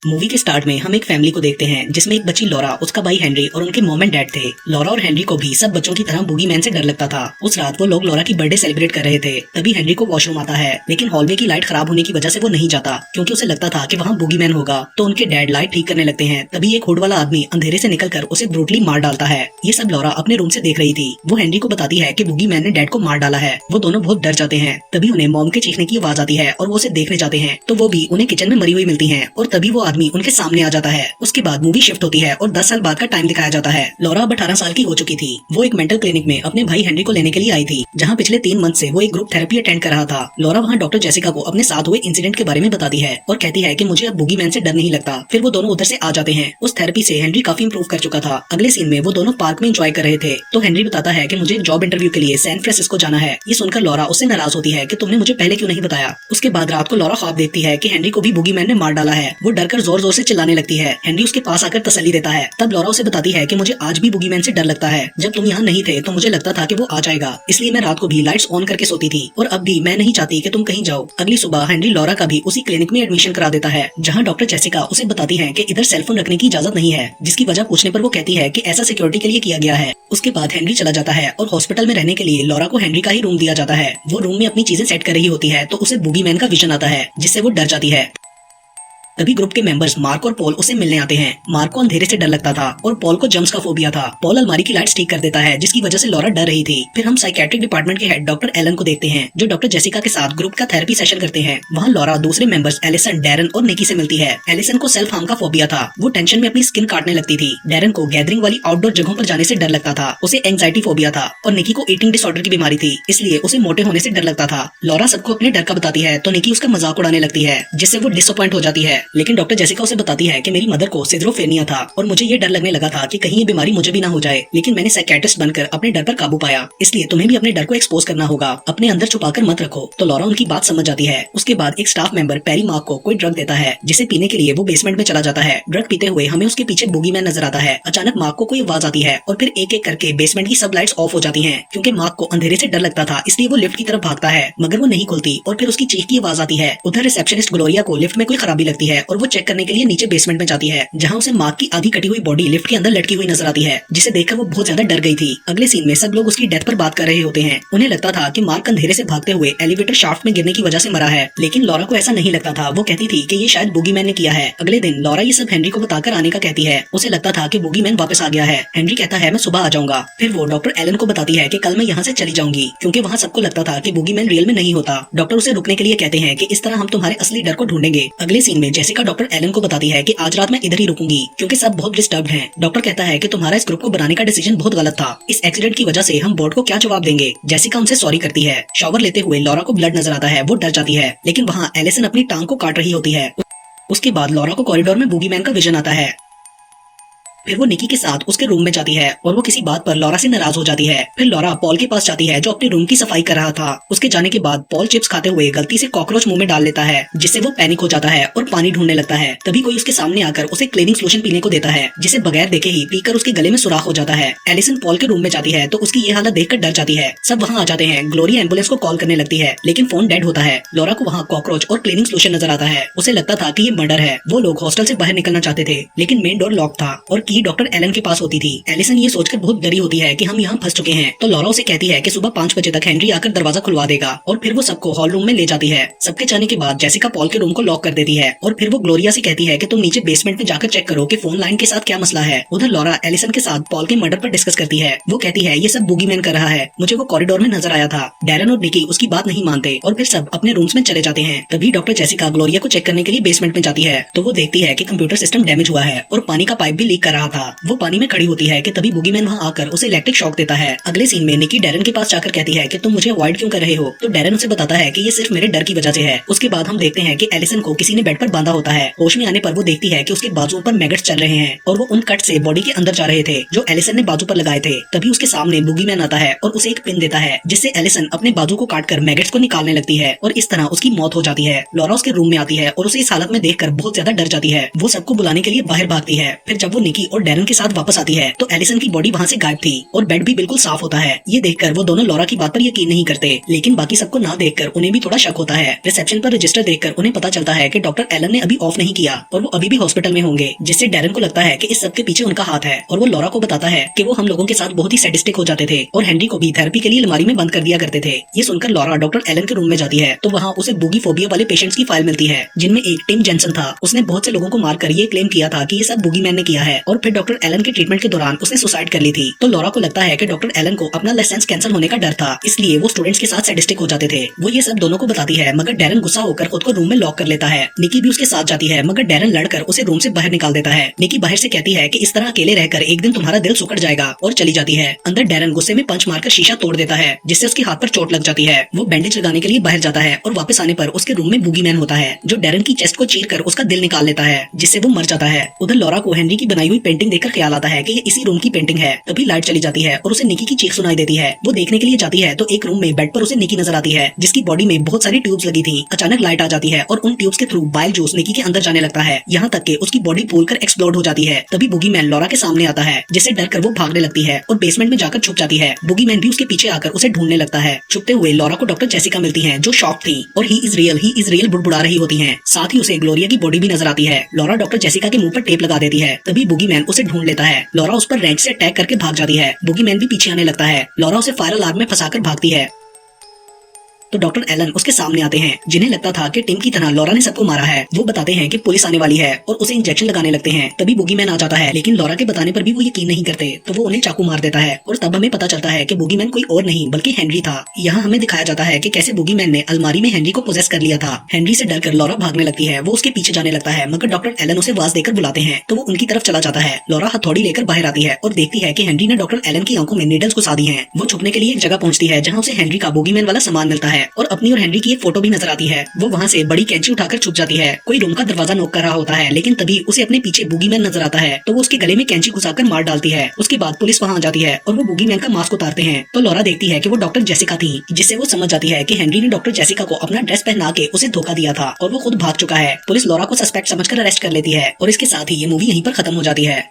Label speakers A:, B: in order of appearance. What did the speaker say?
A: Movie के start में हम एक फैमिली को देखते हैं जिसमें एक बच्ची लॉरा, उसका भाई हेनरी और उनके मॉम एंड डैड थे। लॉरा और हेनरी को भी सब बच्चों की तरह बूगी मैन से डर लगता था। उस रात वो लोग लॉरा की बर्थडे सेलिब्रेट कर रहे थे। तभी हेनरी को वॉशरूम आता है, लेकिन हॉलवे की लाइट खराब होने की वजह से वो नहीं जाता क्योंकि उसे लगता था कि वहाँ बूगी मैन होगा। तो उनके डैड लाइट ठीक करने लगते हैं। तभी एक हुड वाला आदमी अंधेरे से निकलकर उसे ब्रूटली मार डालता है। ये सब लॉरा अपने रूम से देख रही थी। वो हेनरी को बताती है कि बूगी मैन ने डैड को मार डाला है। वो दोनों बहुत डर जाते हैं। तभी उन्हें मॉम के चीखने की आवाज आती है और वो उसे देखने जाते हैं तो वो भी उन्हें किचन में मरी हुई मिलती है। और तभी वो आदमी उनके सामने आ जाता है। उसके बाद मूवी शिफ्ट होती है और 10 साल बाद का टाइम दिखाया जाता है। लॉरा अब 18 साल की हो चुकी थी। वो एक मेंटल क्लिनिक में अपने भाई हेनरी को लेने के लिए आई थी, जहाँ पिछले 3 मंथ से वो एक ग्रुप थेरेपी अटेंड कर रहा था। लॉरा वहाँ डॉक्टर जेसिका को अपने साथ हुए इंसिडेंट के बारे में बताती है और कहती है कि मुझे अब बूगी मैन से डर नहीं लगता। फिर वो दोनों उधर से आ जाते हैं। उस थेरेपी से हेनरी काफी इंप्रूव कर चुका था। अगले सीन में वो दोनों पार्क में एंजॉय कर रहे थे तो हेनरी बताता है कि मुझे एक जॉब इंटरव्यू के लिए सैन फ्रांसिस्को जाना है। ये सुनकर लॉरा उससे नाराज होती है कि तुमने मुझे पहले क्यों नहीं बताया। उसके बाद रात को लॉरा ख्वाब देखती है कि हेनरी को भी बूगी मैन ने मार डाला है। वो डरकर जोर जोर से चिल्लाने लगती है। हेनरी उसके पास आकर तसल्ली देता है। तब लॉरा उसे बताती है कि मुझे आज भी बूगी मैन से डर लगता है। जब तुम यहाँ नहीं थे तो मुझे लगता था कि वो आ जाएगा, इसलिए मैं रात को भी लाइट्स ऑन करके सोती थी और अब भी मैं नहीं चाहती कि तुम कहीं जाओ। अगली सुबह हेनरी लॉरा का भी उसी क्लिनिक में एडमिशन करा देता है, जहाँ डॉक्टर जेसिका उसे बताती है कि इधर सेलफोन रखने की इजाजत नहीं है, जिसकी वजह पूछने पर वो कहती है कि ऐसा सिक्योरिटी के लिए किया गया है। उसके बाद हेनरी चला जाता है और हॉस्पिटल में रहने के लिए लॉरा को हेनरी का ही रूम दिया जाता है। वो रूम में अपनी चीजें सेट कर रही होती है तो उसे बूगी मैन का विजन आता है, जिससे वो डर जाती है। तभी ग्रुप के मेंबर्स मार्क और पॉल उसे मिलने आते हैं। मार्क को अंधेरे से डर लगता था और पॉल को जम्प्स का फोबिया था। पॉल अलमारी की लाइट्स ठीक कर देता है, जिसकी वजह से लॉरा डर रही थी। फिर हम साइकेट्रिक डिपार्टमेंट के हेड डॉक्टर एलन को देखते हैं, जो डॉक्टर जेसिका के साथ ग्रुप का थेरेपी सेशन करते हैं। वहाँ लॉरा दूसरे मेंबर्स एलिसन, डैरन और निकी से मिलती है। एलिसन को सेल्फ हार्म का फोबिया था। वो टेंशन में अपनी स्किन काटने लगती थी। डैरन को गैदरिंग वाली आउटडोर जगहों पर जाने से डर लगता था। उसे एंजाइटी फोबिया था। और निकी को ईटिंग डिसऑर्डर की बीमारी थी, इसलिए उसे मोटे होने से डर लगता था। लॉरा सबको अपने डर का बताती है तो निकी उसका मजाक उड़ाने लगती है, जिससे वो डिसअपॉइंट हो जाती है। लेकिन डॉक्टर जेसिका उसे बताती है कि मेरी मदर को सिजरोफ्रेनिया था और मुझे ये डर लगने लगा था कि कहीं ये बीमारी मुझे भी ना हो जाए, लेकिन मैंने साइकियाट्रिस्ट बनकर अपने डर पर काबू पाया। इसलिए तुम्हें भी अपने डर को एक्सपोज करना होगा, अपने अंदर छुपाकर मत रखो। तो लॉरा उनकी बात समझ जाती है। उसके बाद एक स्टाफ मेंबर पेरी मार्क को कोई ड्रग देता है, जिसे पीने के लिए वो बेसमेंट में चला जाता है। ड्रग पीते हुए हमें उसके पीछे बूगी मैन नजर आता है। अचानक मार्क को कोई आवाज आती है और फिर एक एक करके बेसमेंट की सब लाइट्स ऑफ हो जाती है। क्योंकि मार्क को अंधेरे से डर लगता था, इसलिए वो लिफ्ट की तरफ भागता है, मगर वो नहीं खुलती और फिर उसकी चीख की आवाज आती है। उधर रिसेप्शनिस्ट ग्लोरिया को लिफ्ट में कोई खराबी लगती है और वो चेक करने के लिए नीचे बेसमेंट में जाती है, जहाँ उसे मार्क की आधी कटी हुई बॉडी लिफ्ट के अंदर लटकी हुई नजर आती है, जिसे देखकर वो बहुत ज्यादा डर गई थी। अगले सीन में सब लोग उसकी डेथ पर बात कर रहे होते हैं। उन्हें लगता था कि मार्क अंधेरे से भागते हुए एलिवेटर शाफ्ट में गिरने की वजह से मरा है, लेकिन लॉरा को ऐसा नहीं लगता था। वो कहती थी कि ये शायद बूगी मैन ने किया है। अगले दिन लॉरा ये सब हेनरी को बताकर आने का कहती है। उसे लगता था कि बूगी मैन वापस आ गया है। हेनरी कहता है मैं सुबह आ जाऊंगा। फिर वो डॉक्टर एलन को बताती है कि कल मैं यहाँ से चली जाऊंगी, क्योंकि वहाँ सबको लगता था कि बूगी मैन रियल में नहीं होता। डॉक्टर उसे रुकने के लिए कहते हैं कि इस तरह हम तुम्हारे असली डर को ढूंढेंगे। अगले सीन में जेसिका डॉक्टर एलन को बताती है कि आज रात मैं इधर ही रुकूंगी, क्योंकि सब बहुत डिस्टर्ब्ड हैं। डॉक्टर कहता है कि तुम्हारा इस ग्रुप को बनाने का डिसीजन बहुत गलत था। इस एक्सीडेंट की वजह से हम बोर्ड को क्या जवाब देंगे। जेसिका उनसे सॉरी करती है। शॉवर लेते हुए लॉरा को ब्लड नजर आता है। वो डर जाती है, लेकिन वहाँ एलिसन अपनी टांग को काट रही होती है। उसके बाद लॉरा को कॉरिडोर में बूगी मैन का विजन आता है। फिर वो निकी के साथ उसके रूम में जाती है और वो किसी बात पर लॉरा से नाराज हो जाती है। फिर लॉरा पॉल के पास जाती है, जो अपने रूम की सफाई कर रहा था। उसके जाने के बाद पॉल चिप्स खाते हुए गलती से कॉकरोच मुंह में डाल लेता है, जिससे वो पैनिक हो जाता है और पानी ढूंढने लगता है। तभी कोई उसके सामने आकर उसे क्लीनिंग सोल्यूशन पीने को देता है, जिसे बगैर देखे ही पीकर उसके गले में सुराख हो जाता है। एलिसन पॉल के रूम में जाती है तो उसकी ये हालत देखकर डर जाती है। सब वहाँ आ जाते हैं। ग्लोरिया एम्बुलेंस को कॉल करने लगती है, लेकिन फोन डेड होता है। लॉरा को वहाँ कॉकरोच और क्लीनिंग सोल्यूशन नजर आता है। उसे लगता था कि ये मर्डर है। वो लोग हॉस्टल से बाहर निकलना चाहते थे, लेकिन मेन डोर लॉक था और की डॉक्टर एलन के होती थी। एलिसन ये सोचकर बहुत डरी होती है कि हम यहाँ फंस चुके हैं। तो लॉरा उसे कहती है कि सुबह 5 बजे तक हेनरी आकर दरवाजा खुलवा देगा और फिर वो सबको हॉल रूम में ले जाती है। सबके जाने के बाद जेसिका पॉल के रूम को लॉक कर देती है और फिर वो ग्लोरिया से कहती है कि तुम नीचे बेसमेंट में जाकर चेक करो कि फोन लाइन के साथ क्या मसला है। उधर लॉरा एलिसन के साथ पॉल के मर्डर पर डिस्कस करती है। वो कहती है ये सब बूगी मैन कर रहा है, मुझे वो कॉरिडोर में नजर आया था। डैरन और निकी उसकी बात नहीं मानते और फिर सब अपने रूम्स में चले जाते हैं। तभी डॉक्टर जेसिका ग्लोरिया को चेक करने के लिए बेसमेंट में जाती है तो वो देखती है कि कंप्यूटर सिस्टम डैमेज हुआ है और पानी का पाइप भी लीक कर रहा था। वो पानी में खड़ी होती है कि तभी बूगी मैन वहाँ आकर उसे इलेक्ट्रिक शॉक देता है। अगले सीन में निकी डैरन के पास जाकर कहती है कि तुम मुझे अवॉइड क्यों कर रहे हो। तो डैरन उसे बताता है कि ये सिर्फ मेरे डर की वजह से है। उसके बाद हम देखते हैं कि एलिसन को किसी ने बेड पर बांधा होता है। होश में आने पर वो देखती है कि उसके बाजुओं पर मैगट्स चल रहे हैं और वो उन कट से बॉडी के अंदर जा रहे थे जो एलिसन ने बाजू पर लगाए थे। तभी उसके सामने बूगी मैन आता है और उसे एक पिन देता है, जिससे एलिसन अपने बाजू को काटकर मैगट्स को निकालने लगती है और इस तरह उसकी मौत हो जाती है। लॉरा उसके रूम में आती है और उसे इस हालत में देखकर बहुत ज्यादा डर जाती है। वो सबको बुलाने के लिए बाहर भागती है। फिर जब वो निकी और डैरन के साथ वापस आती है तो एलिसन की बॉडी वहाँ से गायब थी और बेड भी बिल्कुल साफ होता है। ये देखकर वो दोनों लॉरा की बात पर यकीन नहीं करते, लेकिन बाकी सबको ना देखकर उन्हें भी थोड़ा शक होता है। रिसेप्शन पर रजिस्टर देखकर उन्हें पता चलता है कि डॉक्टर एलन ने अभी ऑफ नहीं किया और वो अभी भी हॉस्पिटल में होंगे, जिससे डैरन को लगता है कि इस सब के पीछे उनका हाथ है और वो लॉरा को बताता है कि वो हम लोगों के साथ बहुत ही सैडिस्टिक हो जाते थे और हेनरी को भी थेरेपी के लिए अलमारी में बंद कर दिया करते थे। ये सुनकर लॉरा डॉक्टर एलन के रूम में जाती है तो वहाँ उसे बूगी फोबिया वाले पेशेंट्स की फाइल मिलती है, जिनमें एक टिम जेंसन था। उसने बहुत से लोगों को मारकर ये क्लेम किया था कि ये सब बूगी मैन ने किया है और फिर डॉक्टर एलन के ट्रीटमेंट के दौरान उसने सुसाइड कर ली थी। तो लॉरा को लगता है कि डॉक्टर एलन को अपना लाइसेंस कैंसिल होने का डर था, इसलिए वो स्टूडेंट्स के साथ सैडिस्टिक हो जाते थे। वो ये सब दोनों को बताती है, मगर डैरन गुस्सा होकर खुद को रूम में लॉक कर लेता है। निकी भी उसके साथ जाती है, मगर डैरन लड़कर उसे रूम से बाहर निकाल देता है। निकी बाहर से कहती है कि इस तरह अकेले रहकर एक दिन तुम्हारा दिल सुकड़ जाएगा और चली जाती है। अंदर डैरन गुस्से में पंच मारकर शीशा तोड़ देता है, जिससे उसके हाथ पर चोट लग जाती है। वो बैंडेज लगाने के लिए बाहर जाता है और वापस आने पर उसके रूम में बूगी मैन होता है, जो डैरन की चेस्ट को चीर कर उसका दिल निकाल लेता है, जिससे वो मर जाता है। उधर लॉरा को हेनरी की बनाई हुई पेंटिंग देखकर ख्याल आता है कि ये इसी रूम की पेंटिंग है। तभी लाइट चली जाती है और उसे निकी की चीख सुनाई देती है। वो देखने के लिए जाती है तो एक रूम में बेड पर उसे निकी नजर आती है, जिसकी बॉडी में बहुत सारी ट्यूब्स लगी थी। अचानक लाइट आ जाती है और उन ट्यूब्स के थ्रू बाइल जूस निकी के अंदर जाने लगता है, यहाँ तक कि उसकी बॉडी फूलकर एक्सप्लोड हो जाती है। तभी बूगी मैन लॉरा के सामने आता है, जिससे डर कर वो भागने लगती है और बेसमेंट में जाकर छुप जाती है। बूगी मैन भी उसके पीछे आकर उसे ढूंढने लगता है। छुपते हुए लॉरा को डॉक्टर जेसिका मिलती है, जो शॉक थी और ही इज रियल बुड़बुड़ा रही होती हैं। साथ ही उसे ग्लोरिया की बॉडी भी नजर आती है। लॉरा डॉक्टर जेसिका के मुंह पर टेप लगा देती है। तभी बूगी मैन उसे ढूंढ लेता है। लॉरा उस पर रैंच से अटैक करके भाग जाती है। बूगी मैन भी पीछे आने लगता है। लॉरा उसे फायर अलार्म में फंसाकर भागती है तो डॉक्टर एलन उसके सामने आते हैं, जिन्हें लगता था कि टिम की तरह लॉरा ने सबको मारा है। वो बताते हैं कि पुलिस आने वाली है और उसे इंजेक्शन लगाने लगते हैं। तभी बूगी मैन आ जाता है, लेकिन लॉरा के बताने पर भी वो यकीन नहीं करते, तो वो उन्हें चाकू मार देता है और तब हमें पता चलता है कि बूगी मैन कोई और नहीं बल्कि हेनरी था। यहाँ हमें दिखाया जाता है कि कैसे बूगी मैन ने अलमारी में हेनरी को पोजेस कर लिया था। हेनरी से डरकर लॉरा भागने लगती है। वो उसके पीछे जाने लगता है, मगर डॉक्टर एलन उसे आवाज देकर बुलाते हैं तो वो उनकी तरफ चला जाता है। लॉरा हथौड़ी लेकर बाहर आती है और देखती है कि हेनरी ने डॉक्टर एलन की आंखों में नीडल्स घुसा दी हैं। वो छुपने के लिए एक जगह पहुंचती है, जहाँ उसे हेनरी का बूगी मैन वाला सामान मिलता है और अपनी और हेनरी की एक फोटो भी नजर आती है। वो वहाँ से बड़ी कैंची उठाकर छुप जाती है। कोई रूम का दरवाजा नॉक कर रहा होता है, लेकिन तभी उसे अपने पीछे बूगी मैन नजर आता है, तो वो उसके गले में कैंची घुसाकर मार डालती है। उसके बाद पुलिस वहाँ आ जाती है और वो बूगी मैन का मास्क उतारते हैं तो लॉरा देखती है कि वो डॉक्टर जेसिका थी, जिससे वो समझ जाती है कि हेनरी ने डॉक्टर जेसिका को अपना ड्रेस पहना के उसे धोखा दिया था और वो खुद भाग चुका है। पुलिस लॉरा को सस्पेक्ट समझकर अरेस्ट कर लेती है और इसके साथ ही ये मूवी यहीं पर खत्म हो जाती है।